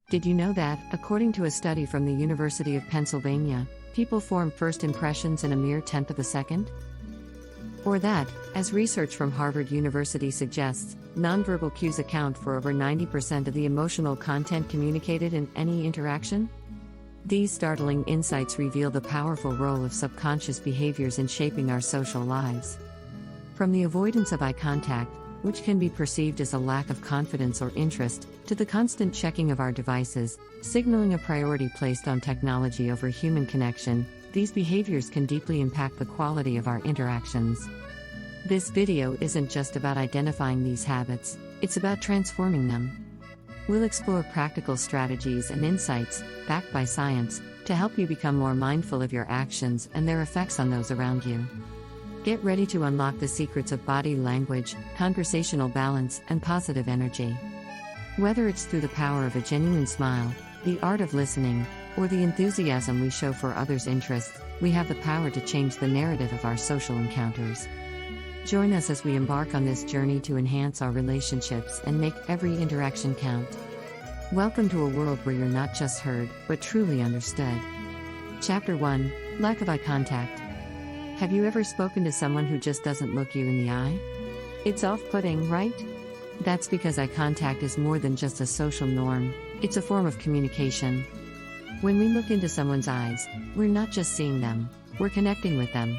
Did you know that, according to a study from the University of Pennsylvania, people form first impressions in a mere tenth of a second? Or that, as research from Harvard University suggests, nonverbal cues account for over 90% of the emotional content communicated in any interaction? These startling insights reveal the powerful role of subconscious behaviors in shaping our social lives. From the avoidance of eye contact, which can be perceived as a lack of confidence or interest, to the constant checking of our devices, signaling a priority placed on technology over human connection, these behaviors can deeply impact the quality of our interactions. This video isn't just about identifying these habits, it's about transforming them. We'll explore practical strategies and insights, backed by science, to help you become more mindful of your actions and their effects on those around you. Get ready to unlock the secrets of body language, conversational balance, and positive energy. Whether it's through the power of a genuine smile, the art of listening, or the enthusiasm we show for others' interests, we have the power to change the narrative of our social encounters. Join us as we embark on this journey to enhance our relationships and make every interaction count. Welcome to a world where you're not just heard, but truly understood. Chapter 1: Lack of Eye Contact. Have you ever spoken to someone who just doesn't look you in the eye? It's off-putting, right? That's because eye contact is more than just a social norm, it's a form of communication. When we look into someone's eyes, we're not just seeing them, we're connecting with them.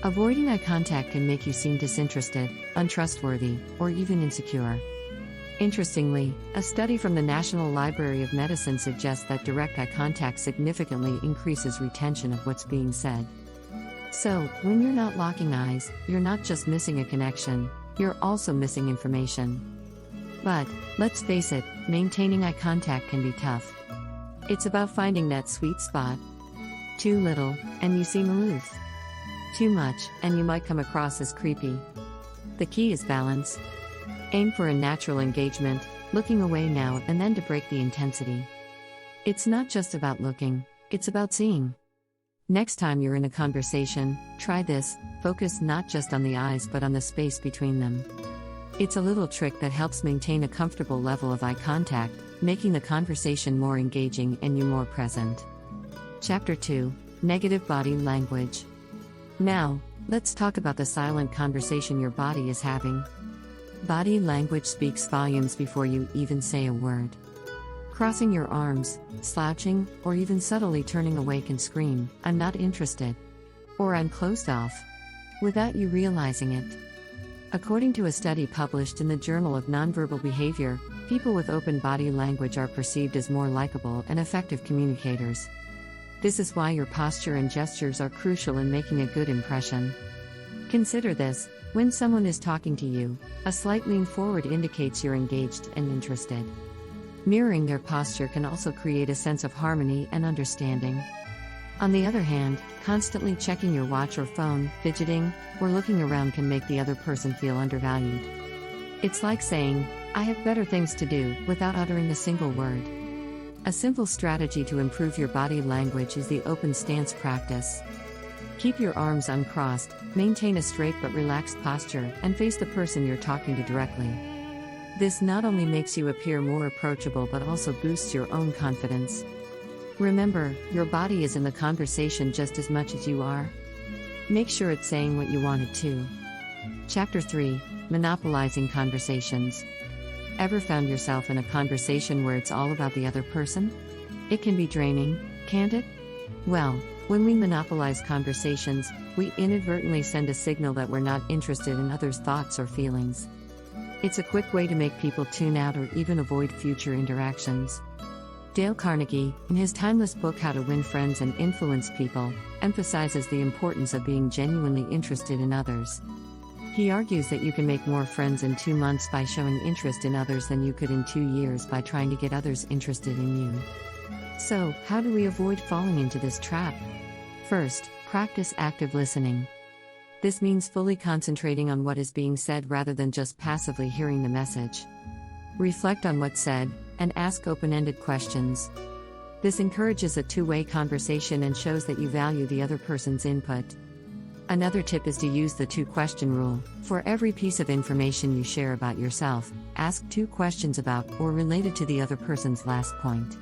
Avoiding eye contact can make you seem disinterested, untrustworthy, or even insecure. Interestingly, a study from the National Library of Medicine suggests that direct eye contact significantly increases retention of what's being said. So, when you're not locking eyes, you're not just missing a connection, you're also missing information. But, let's face it, maintaining eye contact can be tough. It's about finding that sweet spot. Too little, and you seem aloof. Too much, and you might come across as creepy. The key is balance. Aim for a natural engagement, looking away now and then to break the intensity. It's not just about looking, it's about seeing. Next time you're in a conversation, try this: focus not just on the eyes but on the space between them. It's a little trick that helps maintain a comfortable level of eye contact, making the conversation more engaging and you more present. Chapter 2: Negative Body Language. Now, let's talk about the silent conversation your body is having. Body language speaks volumes before you even say a word. Crossing your arms, slouching, or even subtly turning away can scream, "I'm not interested," or "I'm closed off," without you realizing it. According to a study published in the Journal of Nonverbal Behavior, people with open body language are perceived as more likable and effective communicators. This is why your posture and gestures are crucial in making a good impression. Consider this: when someone is talking to you, a slight lean forward indicates you're engaged and interested. Mirroring their posture can also create a sense of harmony and understanding. On the other hand, constantly checking your watch or phone, fidgeting, or looking around can make the other person feel undervalued. It's like saying, "I have better things to do," without uttering a single word. A simple strategy to improve your body language is the open stance practice. Keep your arms uncrossed, maintain a straight but relaxed posture, and face the person you're talking to directly. This not only makes you appear more approachable but also boosts your own confidence. Remember, your body is in the conversation just as much as you are. Make sure it's saying what you want it to. Chapter 3: Monopolizing Conversations. Ever found yourself in a conversation where it's all about the other person? It can be draining, can't it? Well, when we monopolize conversations, we inadvertently send a signal that we're not interested in others' thoughts or feelings. It's a quick way to make people tune out or even avoid future interactions. Dale Carnegie, in his timeless book How to Win Friends and Influence People, emphasizes the importance of being genuinely interested in others. He argues that you can make more friends in 2 months by showing interest in others than you could in 2 years by trying to get others interested in you. So, how do we avoid falling into this trap? First, practice active listening. This means fully concentrating on what is being said rather than just passively hearing the message. Reflect on what's said, and ask open-ended questions. This encourages a two-way conversation and shows that you value the other person's input. Another tip is to use the two-question rule. For every piece of information you share about yourself, ask 2 questions about or related to the other person's last point.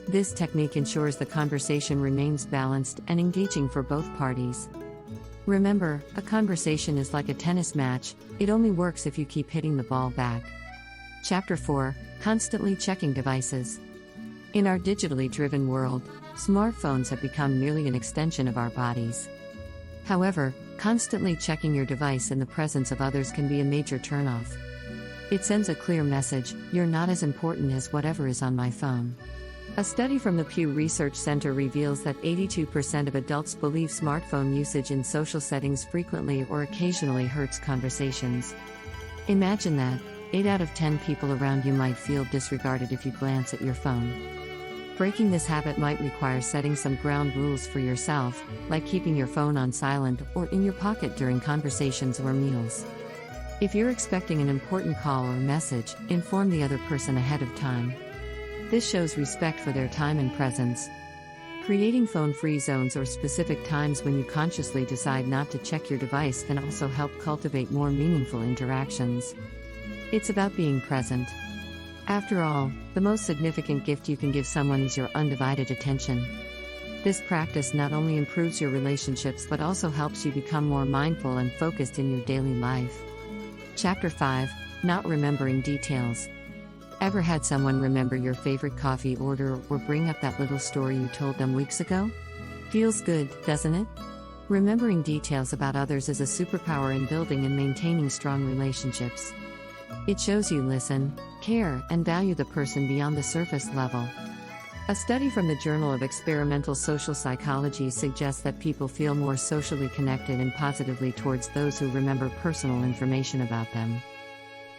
This technique ensures the conversation remains balanced and engaging for both parties. Remember, a conversation is like a tennis match, it only works if you keep hitting the ball back. Chapter 4: Constantly checking devices. In our digitally driven world, smartphones have become merely an extension of our bodies. However, constantly checking your device in the presence of others can be a major turnoff. It sends a clear message: you're not as important as whatever is on my phone. A study from the Pew Research Center reveals that 82% of adults believe smartphone usage in social settings frequently or occasionally hurts conversations. Imagine that, 8 out of 10 people around you might feel disregarded if you glance at your phone. Breaking this habit might require setting some ground rules for yourself, like keeping your phone on silent or in your pocket during conversations or meals. If you're expecting an important call or message, inform the other person ahead of time. This shows respect for their time and presence. Creating phone-free zones or specific times when you consciously decide not to check your device can also help cultivate more meaningful interactions. It's about being present. After all, the most significant gift you can give someone is your undivided attention. This practice not only improves your relationships but also helps you become more mindful and focused in your daily life. Chapter 5: Not remembering details. Ever had someone remember your favorite coffee order or bring up that little story you told them weeks ago? Feels good, doesn't it? Remembering details about others is a superpower in building and maintaining strong relationships. It shows you listen, care, and value the person beyond the surface level. A study from the Journal of Experimental Social Psychology suggests that people feel more socially connected and positively towards those who remember personal information about them.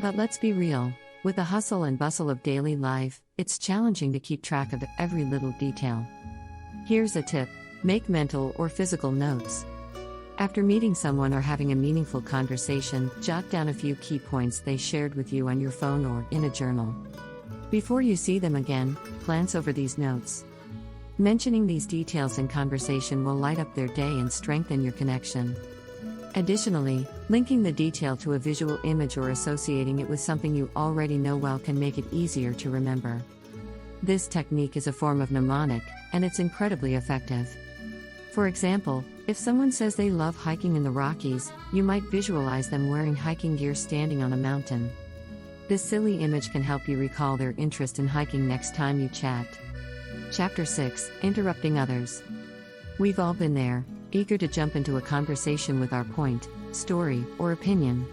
But let's be real. With the hustle and bustle of daily life, it's challenging to keep track of every little detail. Here's a tip: make mental or physical notes. After meeting someone or having a meaningful conversation, jot down a few key points they shared with you on your phone or in a journal. Before you see them again, glance over these notes. Mentioning these details in conversation will light up their day and strengthen your connection. Additionally, linking the detail to a visual image or associating it with something you already know well can make it easier to remember. This technique is a form of mnemonic, and it's incredibly effective. For example, if someone says they love hiking in the Rockies, you might visualize them wearing hiking gear standing on a mountain. This silly image can help you recall their interest in hiking next time you chat. Chapter 6: Interrupting others. We've all been there, eager to jump into a conversation with our point, story, or opinion.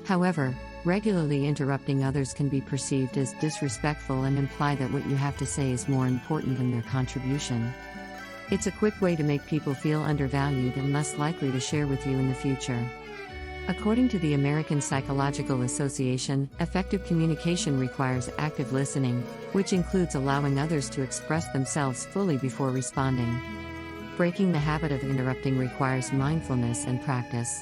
However, regularly interrupting others can be perceived as disrespectful and imply that what you have to say is more important than their contribution. It's a quick way to make people feel undervalued and less likely to share with you in the future. According to the American Psychological Association, effective communication requires active listening, which includes allowing others to express themselves fully before responding. Breaking the habit of interrupting requires mindfulness and practice.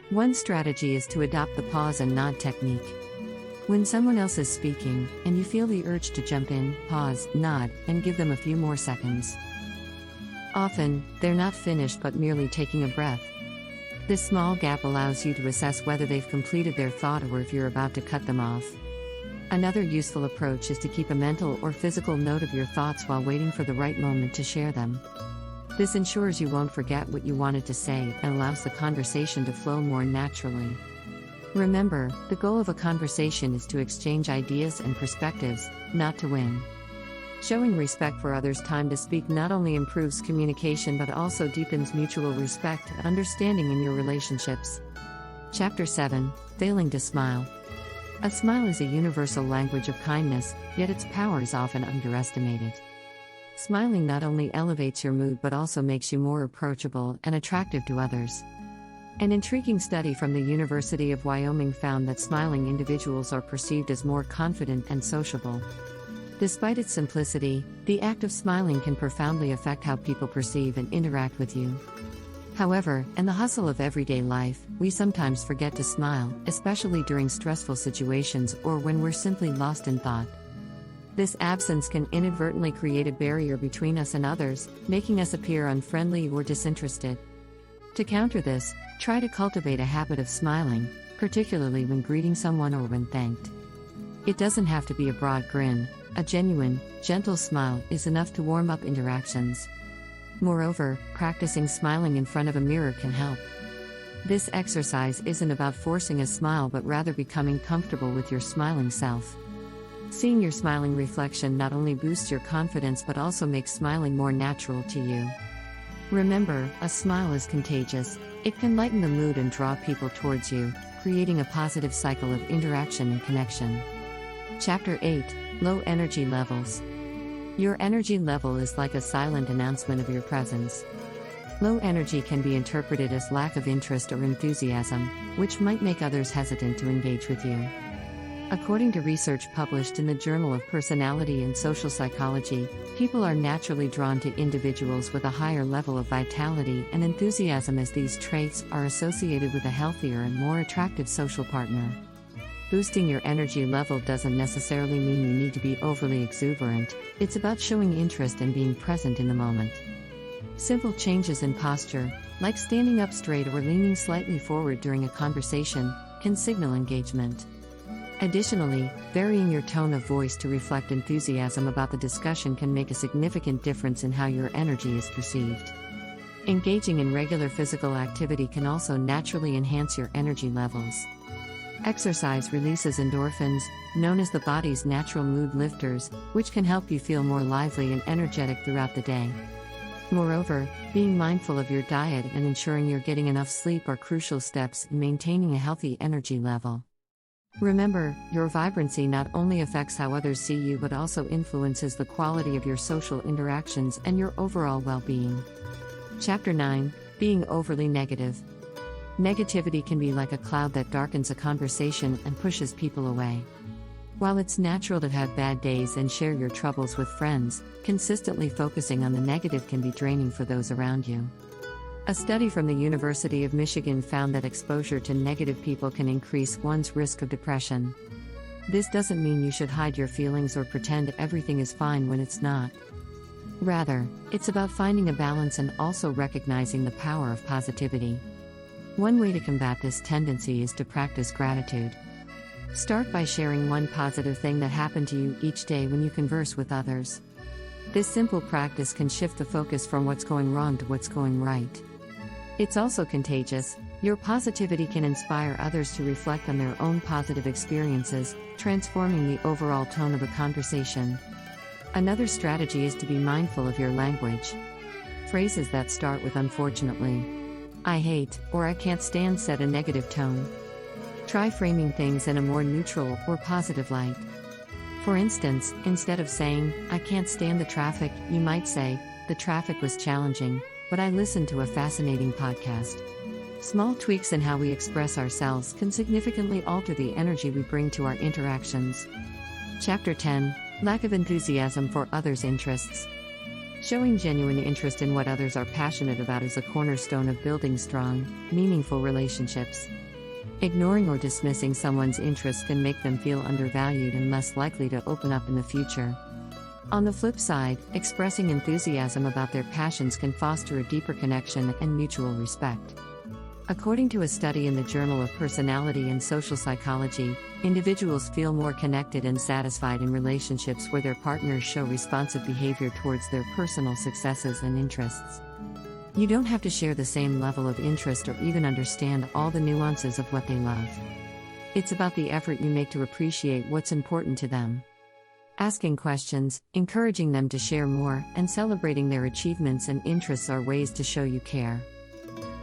One strategy is to adopt the pause and nod technique. When someone else is speaking, and you feel the urge to jump in, pause, nod, and give them a few more seconds. Often, they're not finished but merely taking a breath. This small gap allows you to assess whether they've completed their thought or if you're about to cut them off. Another useful approach is to keep a mental or physical note of your thoughts while waiting for the right moment to share them. This ensures you won't forget what you wanted to say and allows the conversation to flow more naturally. Remember, the goal of a conversation is to exchange ideas and perspectives, not to win. Showing respect for others' time to speak not only improves communication but also deepens mutual respect and understanding in your relationships. Chapter 7: Failing to smile. A smile is a universal language of kindness, yet its power is often underestimated. Smiling not only elevates your mood but also makes you more approachable and attractive to others. An intriguing study from the University of Wyoming found that smiling individuals are perceived as more confident and sociable. Despite its simplicity, the act of smiling can profoundly affect how people perceive and interact with you. However, in the hustle of everyday life, we sometimes forget to smile, especially during stressful situations or when we're simply lost in thought. This absence can inadvertently create a barrier between us and others, making us appear unfriendly or disinterested. To counter this, try to cultivate a habit of smiling, particularly when greeting someone or when thanked. It doesn't have to be a broad grin, a genuine, gentle smile is enough to warm up interactions. Moreover, practicing smiling in front of a mirror can help. This exercise isn't about forcing a smile but rather becoming comfortable with your smiling self. Seeing your smiling reflection not only boosts your confidence but also makes smiling more natural to you. Remember, a smile is contagious. It can lighten the mood and draw people towards you, creating a positive cycle of interaction and connection. Chapter 8: Low Energy Levels. Your energy level is like a silent announcement of your presence. Low energy can be interpreted as lack of interest or enthusiasm, which might make others hesitant to engage with you. According to research published in the Journal of Personality and Social Psychology, people are naturally drawn to individuals with a higher level of vitality and enthusiasm, as these traits are associated with a healthier and more attractive social partner. Boosting your energy level doesn't necessarily mean you need to be overly exuberant, it's about showing interest and being present in the moment. Simple changes in posture, like standing up straight or leaning slightly forward during a conversation, can signal engagement. Additionally, varying your tone of voice to reflect enthusiasm about the discussion can make a significant difference in how your energy is perceived. Engaging in regular physical activity can also naturally enhance your energy levels. Exercise releases endorphins, known as the body's natural mood lifters, which can help you feel more lively and energetic throughout the day. Moreover, being mindful of your diet and ensuring you're getting enough sleep are crucial steps in maintaining a healthy energy level. Remember, your vibrancy not only affects how others see you but also influences the quality of your social interactions and your overall well-being. Chapter 9: Being Overly Negative. Negativity can be like a cloud that darkens a conversation and pushes people away. While it's natural to have bad days and share your troubles with friends, consistently focusing on the negative can be draining for those around you. A study from the University of Michigan found that exposure to negative people can increase one's risk of depression. This doesn't mean you should hide your feelings or pretend everything is fine when it's not. Rather, it's about finding a balance and also recognizing the power of positivity. One way to combat this tendency is to practice gratitude. Start by sharing one positive thing that happened to you each day when you converse with others. This simple practice can shift the focus from what's going wrong to what's going right. It's also contagious. Your positivity can inspire others to reflect on their own positive experiences, transforming the overall tone of a conversation. Another strategy is to be mindful of your language. Phrases that start with "unfortunately," "I hate," or "I can't stand" set a negative tone. Try framing things in a more neutral or positive light. For instance, instead of saying, "I can't stand the traffic," you might say, "The traffic was challenging, but I listened to a fascinating podcast." Small tweaks in how we express ourselves can significantly alter the energy we bring to our interactions. Chapter 10: Lack of Enthusiasm for Others' Interests. Showing genuine interest in what others are passionate about is a cornerstone of building strong, meaningful relationships. Ignoring or dismissing someone's interests can make them feel undervalued and less likely to open up in the future. On the flip side, expressing enthusiasm about their passions can foster a deeper connection and mutual respect. According to a study in the Journal of Personality and Social Psychology, individuals feel more connected and satisfied in relationships where their partners show responsive behavior towards their personal successes and interests. You don't have to share the same level of interest or even understand all the nuances of what they love. It's about the effort you make to appreciate what's important to them. Asking questions, encouraging them to share more, and celebrating their achievements and interests are ways to show you care.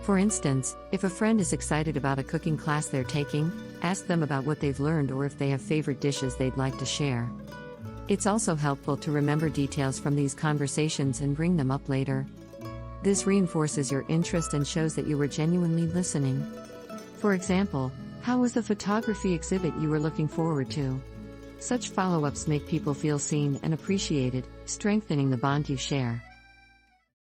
For instance, if a friend is excited about a cooking class they're taking, ask them about what they've learned or if they have favorite dishes they'd like to share. It's also helpful to remember details from these conversations and bring them up later. This reinforces your interest and shows that you were genuinely listening. For example, how was the photography exhibit you were looking forward to? Such follow-ups make people feel seen and appreciated, strengthening the bond you share.